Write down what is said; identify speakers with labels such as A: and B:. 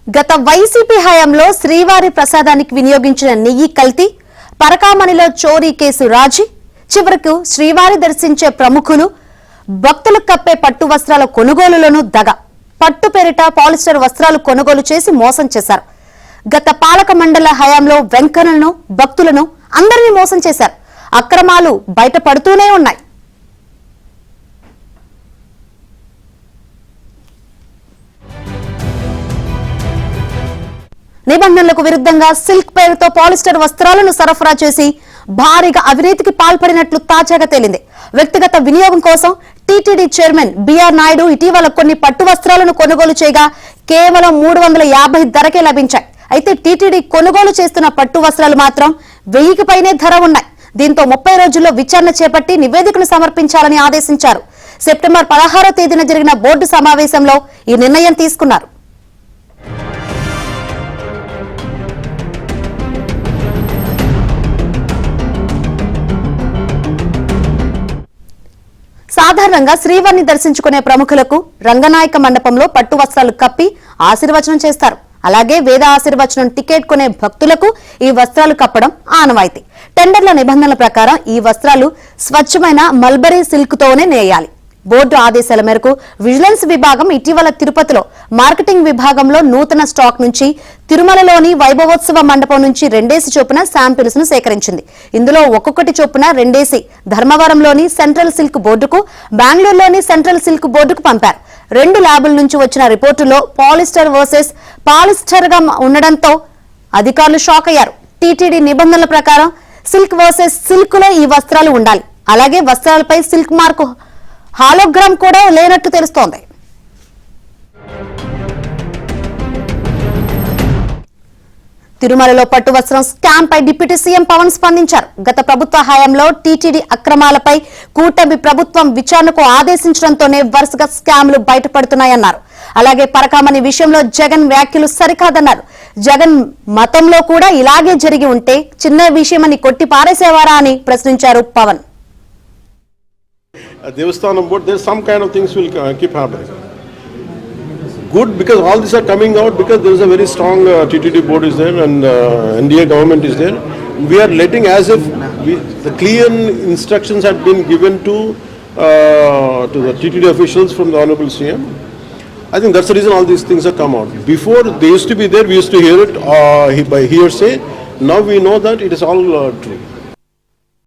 A: గత వైసీపీ హయాంలో శ్రీవారి ప్రసాదానికి వినియోగించిన నెయ్యి కల్తీ, పరకామణిలో చోరీ కేసు రాజీ, చివరకు శ్రీవారి దర్శించే ప్రముఖులు భక్తులు కప్పే పట్టు వస్త్రాల కొనుగోలులోనూ దగ. పట్టు పేరిట పాలిస్టర్ వస్త్రాలు కొనుగోలు చేసి మోసం చేశారు. గత పాలక మండల హయాంలో వెంకన్నలను, భక్తులను అందరినీ మోసం చేశారు. అక్రమాలు బయటపడుతూనే ఉన్నాయి. నిబంధనలకు విరుద్ధంగా సిల్క్ పేరుతో పాలిస్టర్ వస్త్రాలను సరఫరా చేసి భారీగా అవినీతికి పాల్పడినట్లు తాజాగా తేలింది. వ్యక్తిగత వినియోగం కోసం టీటీడీ చైర్మన్ బిఆర్ నాయుడు ఇటీవల కొన్ని పట్టు వస్త్రాలను కొనుగోలు చేయగా కేవలం 350 ధరకే లభించాయి. అయితే టీటీడీ కొనుగోలు చేస్తున్న పట్టు వస్త్రాలు మాత్రం 1000కి పైనే ధర ఉన్నాయి. దీంతో 30 రోజుల్లో విచారణ చేపట్టి నివేదికను సమర్పించాలని ఆదేశించారు. సెప్టెంబర్ 16వ తేదీన జరిగిన బోర్డు సమావేశంలో ఈ నిర్ణయం తీసుకున్నారు. సాధారణంగా శ్రీవారిని దర్శించుకునే ప్రముఖులకు రంగనాయక మండపంలో పట్టు వస్త్రాలు కప్పి ఆశీర్వచనం చేస్తారు. అలాగే వేద ఆశీర్వచనం టికెట్ కొనే భక్తులకు ఈ వస్త్రాలు కప్పడం ఆనవాయితీ. టెండర్ల నిబంధనల ప్రకారం ఈ వస్త్రాలు స్వచ్ఛమైన మల్బరీ సిల్క్ తోనే నేయాలి. బోర్డు ఆదేశాల మేరకు విజిలెన్స్ విభాగం ఇటీవల తిరుపతిలో మార్కెటింగ్ విభాగంలో నూతన స్టాక్ నుంచి తిరుమలలోని వైభవోత్సవ మండపం నుంచి 2 చొప్పున శాంపిల్స్ ను సేకరించింది. ఇందులో ఒక్కొక్కటి చొప్పున 2 ధర్మవరంలోని సెంట్రల్ సిల్క్ బోర్డుకు, బెంగళూరులోని సెంట్రల్ సిల్క్ బోర్డుకు పంపారు. 2 ల్యాబుల నుంచి వచ్చిన రిపోర్టులో పాలిస్టర్ వర్సెస్ పాలిస్టర్ గా ఉండడంతో అధికారులు షాక్ అయ్యారు. టీటీడీ నిబంధనల ప్రకారం సిల్క్ వర్సెస్ సిల్క్ లో ఈ వస్త్రాలు ఉండాలి. అలాగే వస్త్రాలపై సిల్క్ మార్కు హాలోగ్రామ్ కూడా లేనట్టు తెలుస్తోంది. తిరుమలలో పట్టు వస్త్రం స్కామ్ పై డిప్యూటీ సీఎం పవన్ స్పందించారు. గత ప్రభుత్వ హయాంలో టీటీడీ అక్రమాలపై కూటమి ప్రభుత్వం విచారణకు ఆదేశించడంతోనే వరుసగా స్కామ్లు బయటపడుతున్నాయన్నారు. అలాగే పరకామణి విషయంలో జగన్ వ్యాఖ్యలు సరికాదన్నారు. జగన్ మతంలో కూడా ఇలాగే జరిగి ఉంటే చిన్న విషయమని కొట్టి పారేసేవారా అని ప్రశ్నించారు Pawan.
B: Devasthanam board, there's some kind of things will keep happening. Good, because all these are coming out because there is a very strong TTD board is there and NDA government is there. We are letting as if the clear instructions had been given to the TTD officials from the Honorable CM. I think that's the reason all these things have come out. Before they used to be there, we used to hear it by hearsay. Now we know that it is all true.